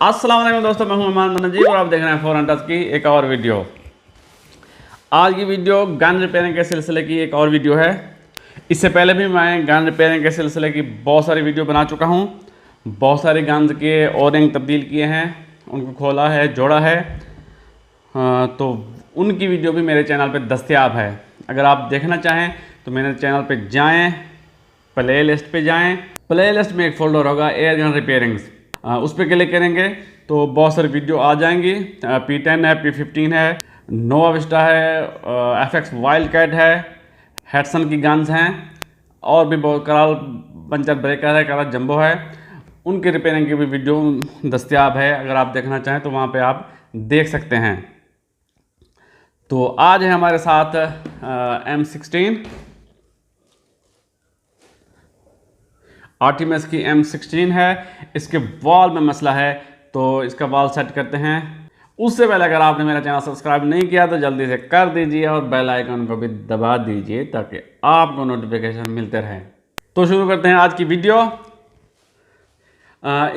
अस्सलाम वालेकुम दोस्तों, मैं हूं इमान नजीब और आप देख रहे हैं फॉरेन टच की एक और वीडियो। आज की वीडियो गन रिपेयरिंग के सिलसिले की एक और वीडियो है। इससे पहले भी मैं गन रिपेयरिंग के सिलसिले की बहुत सारी वीडियो बना चुका हूं। बहुत सारे गन्स के ओरिंग तब्दील किए हैं, उनको खोला है, जोड़ा है। तो उनकी वीडियो भी मेरे चैनल पर दस्तयाब है। अगर आप देखना चाहें तो मेरे चैनल पर जाएँ, प्ले लिस्ट पर जाएँ। प्ले लिस्ट में एक फ़ोल्डर होगा एयर गन रिपेयरिंग्स, उस पर क्लिक करेंगे तो बहुत सारी वीडियो आ जाएंगी। P10 है, P15 है, नोवा विस्टा है, FX वाइल्ड कैट है, हेडसन की गन्स हैं और भी बहुत, कराल पंचर ब्रेकर है, कराल जंबो है। उनके रिपेयरिंग की भी वीडियो दस्तयाब है। अगर आप देखना चाहें तो वहाँ पे आप देख सकते हैं। तो आज है हमारे साथ M16 आर्टिमस की M16 है। इसके वॉल में मसला है तो इसका वॉल सेट करते हैं। उससे पहले अगर आपने मेरा चैनल सब्सक्राइब नहीं किया तो जल्दी से कर दीजिए और बेल आइकन को भी दबा दीजिए ताकि आपको नोटिफिकेशन मिलते रहे। तो शुरू करते हैं आज की वीडियो।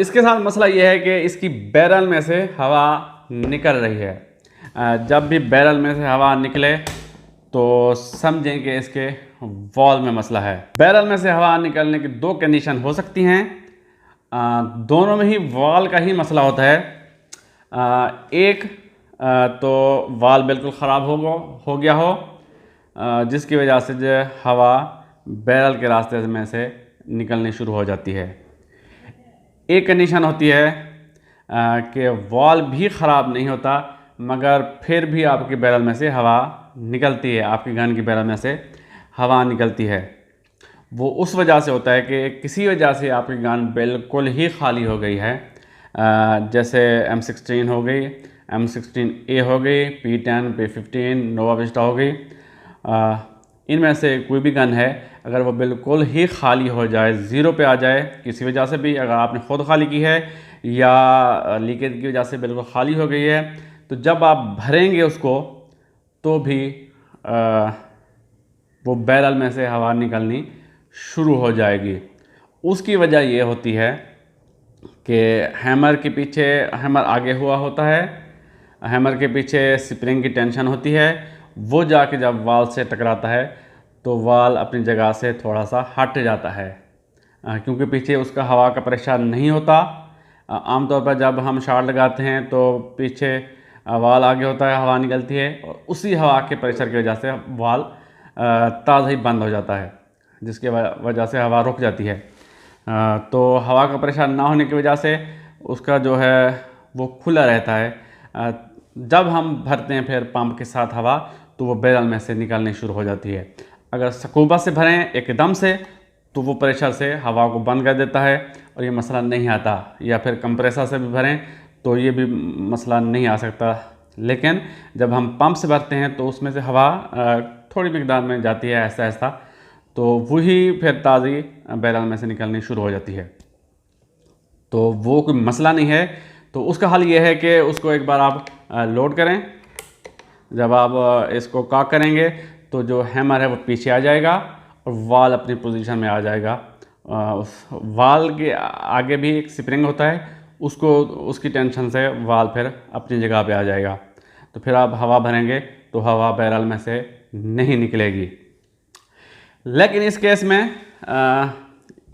इसके साथ मसला यह है कि इसकी बैरल में से हवा निकल रही है। जब भी बैरल में से हवा निकले तो समझें कि इसके वॉल में मसला है। बैरल में से हवा निकलने की दो कंडीशन हो सकती हैं। दोनों में ही वॉल का ही मसला होता है। एक तो वॉल बिल्कुल ख़राब हो गया हो, जिसकी वजह से जो हवा बैरल के रास्ते में से निकलनी शुरू हो जाती है। एक कंडीशन होती है कि वॉल भी ख़राब नहीं होता मगर फिर भी आपकी बैरल में से हवा निकलती है, आपकी गन की बैरल में से हवा निकलती है। वो उस वजह से होता है कि किसी वजह से आपकी गन बिल्कुल ही खाली हो गई है। जैसे M16 हो गई, M16A हो गई, P10, P15, नोवा विस्टा हो गई। इनमें से कोई भी गन है, अगर वो बिल्कुल ही खाली हो जाए, ज़ीरो पे आ जाए किसी वजह से भी, अगर आपने ख़ुद खाली की है या लीकेज की वजह से बिल्कुल खाली हो गई है, तो जब आप भरेंगे उसको तो भी वो बैरल में से हवा निकलनी शुरू हो जाएगी। उसकी वजह ये होती है कि हैमर के पीछे, हैमर आगे हुआ होता है, हैमर के पीछे स्प्रिंग की टेंशन होती है। वो जाके जब वाल से टकराता है तो वाल अपनी जगह से थोड़ा सा हट जाता है, क्योंकि पीछे उसका हवा का प्रेशर नहीं होता। आमतौर पर जब हम शॉट लगाते हैं तो पीछे वाल आगे होता है, हवा निकलती है और उसी हवा के प्रेशर की वजह से वाल ताज़ा ही बंद हो जाता है, जिसके वजह से हवा रुक जाती है। तो हवा का प्रेशर ना होने की वजह से उसका जो है वो खुला रहता है। जब हम भरते हैं फिर पंप के साथ हवा तो वो बैरल में से निकलनी शुरू हो जाती है। अगर स्कूबा से भरें एकदम से तो वो प्रेशर से हवा को बंद कर देता है और ये मसला नहीं आता, या फिर कंप्रेसर से भी भरें तो ये भी मसला नहीं आ सकता। लेकिन जब हम पंप से भरते हैं तो उसमें से हवा थोड़ी मिकदार में जाती है ऐसा ऐसा, तो वही फिर ताज़ी बैरल में से निकलनी शुरू हो जाती है। तो वो कोई मसला नहीं है। तो उसका हल ये है कि उसको एक बार आप लोड करें। जब आप इसको कॉक करेंगे तो जो हैमर है वो पीछे आ जाएगा और वाल अपनी पोजीशन में आ जाएगा। उस वाल के आगे भी एक स्प्रिंग होता है, उसको उसकी टेंशन से वाल फिर अपनी जगह पे आ जाएगा। तो फिर आप हवा भरेंगे तो हवा बैरल में से नहीं निकलेगी। लेकिन इस केस में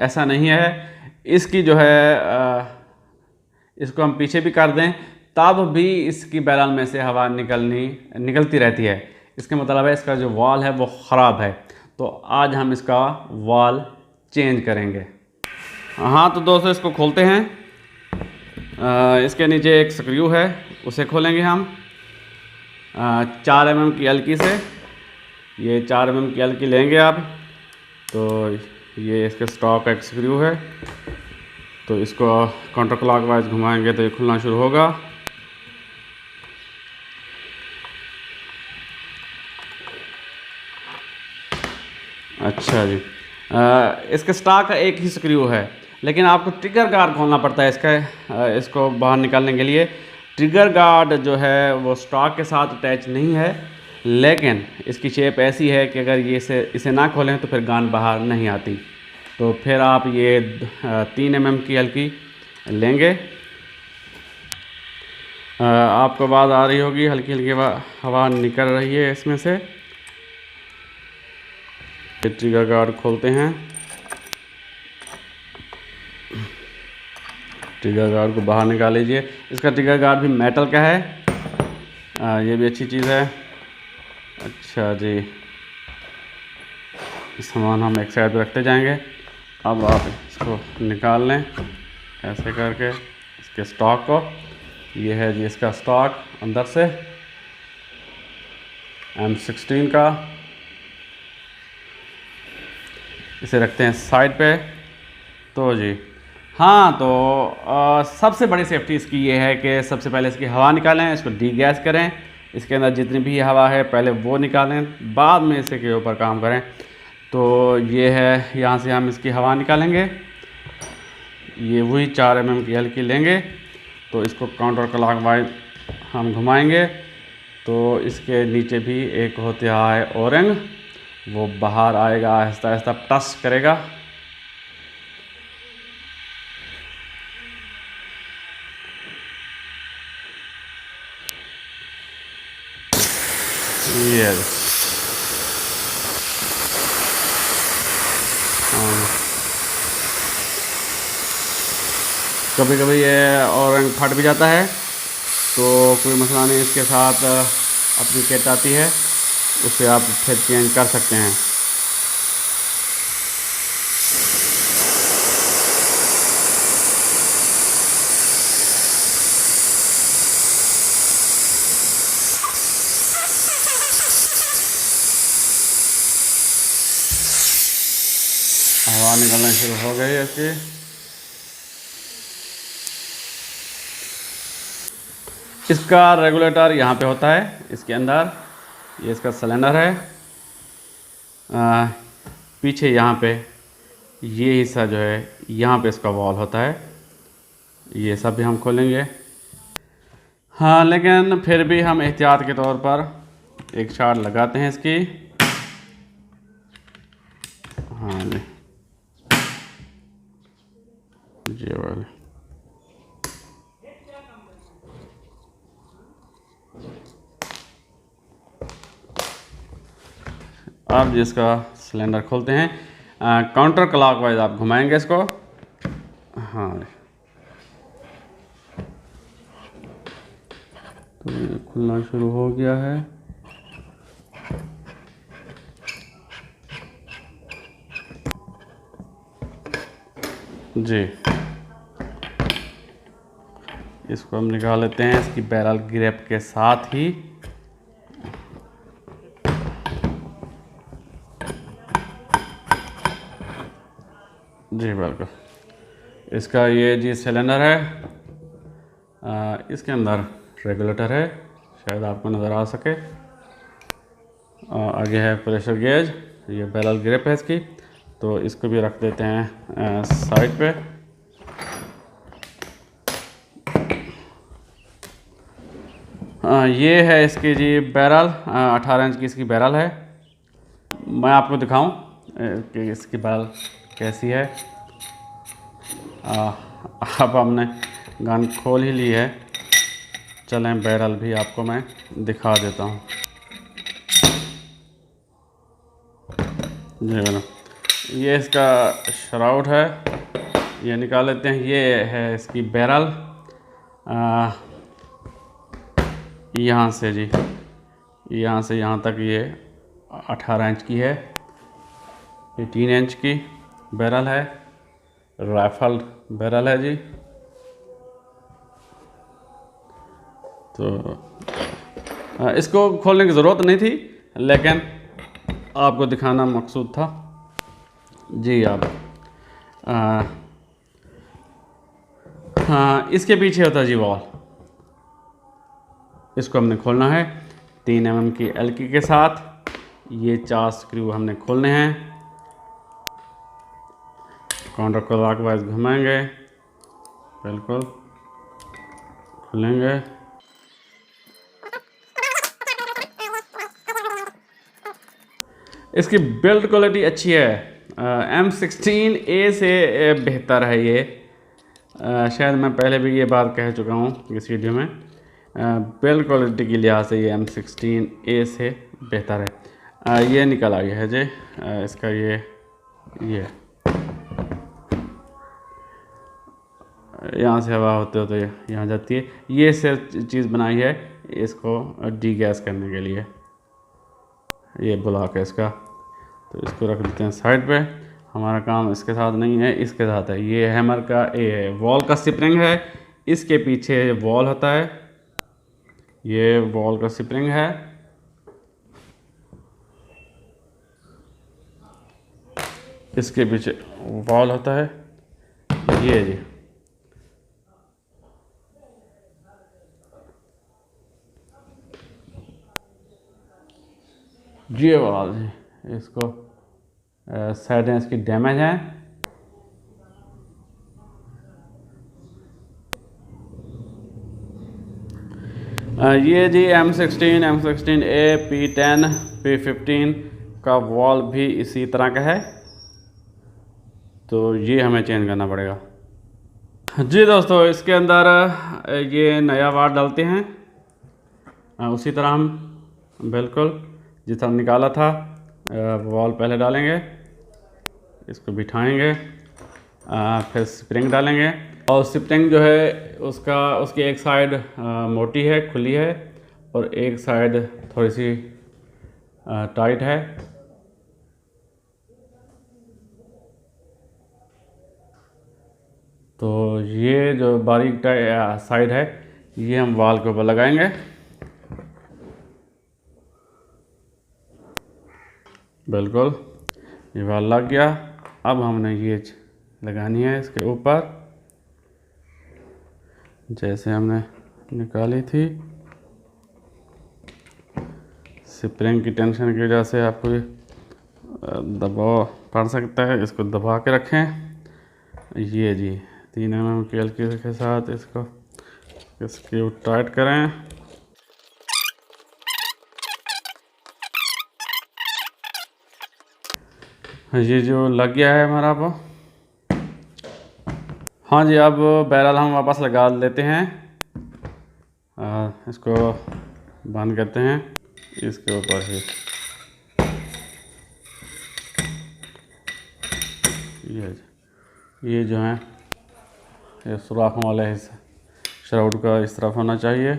ऐसा नहीं है। इसकी जो है इसको हम पीछे भी कर दें तब भी इसकी बैरल में से हवा निकलती रहती है। इसका मतलब है इसका जो वॉल है वो ख़राब है। तो आज हम इसका वॉल चेंज करेंगे। हाँ तो दोस्तों इसको खोलते हैं। इसके नीचे एक स्क्रू है, उसे खोलेंगे हम 4 mm की हल्की से। ये 4 mm की हल्की लेंगे आप। तो ये इसके स्टॉक का एक स्क्रू है, तो इसको काउंटर क्लॉकवाइज घुमाएंगे तो ये खुलना शुरू होगा। अच्छा जी, इसके स्टॉक का एक ही स्क्रू है, लेकिन आपको ट्रिगर गार्ड खोलना पड़ता है इसको बाहर निकालने के लिए। ट्रिगर गार्ड जो है वो स्टॉक के साथ अटैच नहीं है, लेकिन इसकी शेप ऐसी है कि अगर ये इसे ना खोलें तो फिर गन बाहर नहीं आती। तो फिर आप ये 3 mm की हल्की लेंगे आपको आवाज़ आ रही होगी, हल्की हल्की हवा निकल रही है इसमें से। ट्रिगर गार्ड खोलते हैं। ट्रिगर गार्ड को बाहर निकाल लीजिए। इसका ट्रिगर गार्ड भी मेटल का है, ये भी अच्छी चीज़ है। अच्छा जी, सामान हम एक साइड पे रखते जाएंगे। अब आप इसको निकाल लें ऐसे करके इसके स्टॉक को। ये है जी इसका स्टॉक अंदर से M16 का। इसे रखते हैं साइड पे। तो जी हाँ, तो सबसे बड़ी सेफ्टी इसकी ये है कि सबसे पहले इसकी हवा निकालें, इसको डी गैस करें। इसके अंदर जितनी भी हवा है पहले वो निकालें, बाद में इसे के ऊपर काम करें। तो ये है, यहाँ से हम इसकी हवा निकालेंगे। ये वही 4 mm की हल्की लेंगे, तो इसको काउंटर क्लॉकवाइज हम घुमाएंगे। तो इसके नीचे भी एक होता है ओरिंग, वो बाहर आएगा, आहिस्ता आहिस्ता टच करेगा। ये कभी कभी ये ओरिंग फट भी जाता है, तो कोई मसला नहीं। इसके साथ अपनी किट आती है, उसे आप फिर चेंज कर सकते हैं। हवा निकलना शुरू हो गई है इसकी। इसका रेगुलेटर यहाँ पे होता है इसके अंदर। ये इसका सिलेंडर है। पीछे यहाँ पे ये हिस्सा जो है, यहाँ पे इसका वॉल होता है। ये सब भी हम खोलेंगे। हाँ, लेकिन फिर भी हम एहतियात के तौर पर एक शॉट लगाते हैं इसकी। हाँ जी वाले। अब जिसका सिलेंडर खोलते हैं, काउंटर क्लॉकवाइज आप घुमाएंगे इसको। हाँ, तो ये खुलना शुरू हो गया है। जी, इसको हम निकाल लेते हैं इसकी बैरल ग्रिप के साथ ही। जी बिल्कुल। इसका ये जी सिलेंडर है, इसके अंदर रेगुलेटर है, शायद आपको नज़र आ सके। आगे है प्रेशर गेज, ये बैरल ग्रिप है इसकी। तो इसको भी रख देते हैं साइड पे। ये है इसकी जी बैरल, 18 इंच की इसकी बैरल है। मैं आपको दिखाऊं कि इसकी बैरल कैसी है। अब हमने गन खोल ही ली है, चलें बैरल भी आपको मैं दिखा देता हूं। जी मैडम, ये इसका श्राउड है, ये निकाल लेते हैं। ये है इसकी बैरल, यहाँ से जी, यहाँ से यहाँ तक ये 18 इंच की है। 18 इंच की बैरल है, राइफल बैरल है जी। तो इसको खोलने की ज़रूरत नहीं थी, लेकिन आपको दिखाना मकसूद था जी। आप हाँ, इसके पीछे होता जी वॉल, इसको हमने खोलना है 3 mm की एल्की के साथ। ये 4 स्क्रू हमने खोलने हैं। काउंटर क्लॉकवाइज घुमाएंगे, बिल्कुल खुलेंगे। इसकी बिल्ड क्वालिटी अच्छी है, M16A से बेहतर है ये। शायद मैं पहले भी ये बात कह चुका हूँ इस वीडियो में बिल्ड क्वालिटी के लिहाज से ये M16A से बेहतर है। ये निकल आ गया है जी, इसका ये यहाँ से हवा होते होते यहाँ जाती है। ये सिर्फ चीज़ बनाई है इसको डी गैस करने के लिए, ये ब्लॉक है इसका। तो इसको रख देते हैं साइड पे। हमारा काम इसके साथ नहीं है, इसके साथ है। ये हैमर का वॉल का स्प्रिंग है, इसके पीछे वॉल होता है, ये वॉल का स्प्रिंग है। इसके पीछे वॉल होता है, ये जी। ये वॉल जी, इसको साइडें इसकी डैमेज हैं। ये जी M16A P10 P15 का वॉल भी इसी तरह का है, तो ये हमें चेंज करना पड़ेगा जी। दोस्तों इसके अंदर ये नया वाट डालते हैं, उसी तरह हम बिल्कुल जिस तरह निकाला था वॉल पहले डालेंगे, इसको बिठाएंगे, फिर स्प्रिंग डालेंगे। और स्प्रिंग जो है उसकी एक साइड मोटी है, खुली है, और एक साइड थोड़ी सी टाइट है। तो ये जो बारीक साइड है ये हम वॉल के ऊपर लगाएंगे। बिल्कुल ये वॉल लग गया। अब हमने ये लगानी है इसके ऊपर, जैसे हमने निकाली थी। स्प्रिंग की टेंशन की वजह से आपको दबाव पड़ सकता है, इसको दबा के रखें। ये जी 3 mm की हल्की के साथ इसको स्क्रू टाइट करें। ये जो लग गया है हमारा अब। हाँ जी, अब बैरल हम वापस लगा लेते हैं। इसको बंद करते हैं इसके ऊपर ही। ये जो है ये सुराखों वाले हिस्सा श्राउड का इस तरफ होना चाहिए।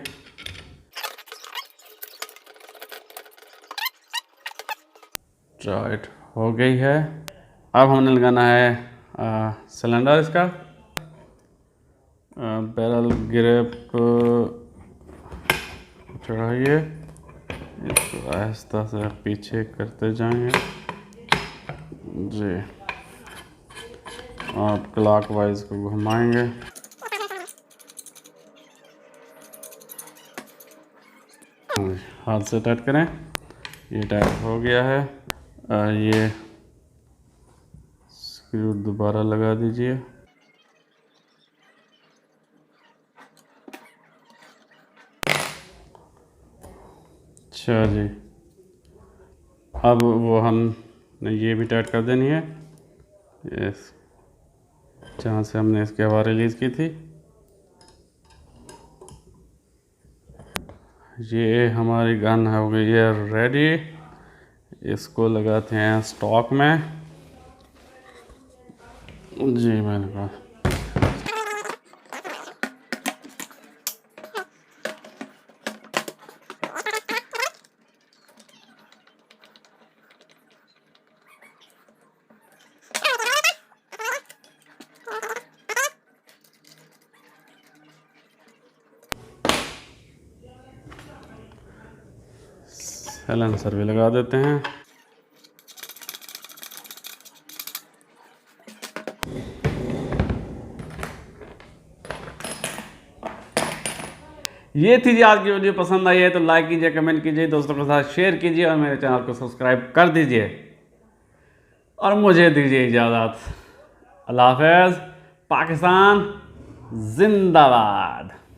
टाइट हो गई है। अब हमने लगाना है सिलेंडर इसका। बैरल ग्रिप चढ़ाइए, इसको आहिस्ता से पीछे करते जाएंगे जी, और क्लॉकवाइज को घुमाएंगे। हाथ से टाइट करें, ये टाइट हो गया है। ये स्क्रू दोबारा लगा दीजिए। अच्छा जी, अब वो हमने ये भी टाइट कर देनी है, यस, जहाँ से हमने इसकी हवा रिलीज़ की थी। ये हमारी गन हो गई है रेडी। इसको लगाते हैं स्टॉक में जी। मैंने कहा साइलेंसर भी लगा देते हैं। ये थी जी आज की वीडियो। पसंद आई है तो लाइक कीजिए, कमेंट कीजिए, दोस्तों के साथ शेयर कीजिए, और मेरे चैनल को सब्सक्राइब कर दीजिए, और मुझे दीजिए इजाज़त। अल्लाह हाफ़िज़। पाकिस्तान जिंदाबाद।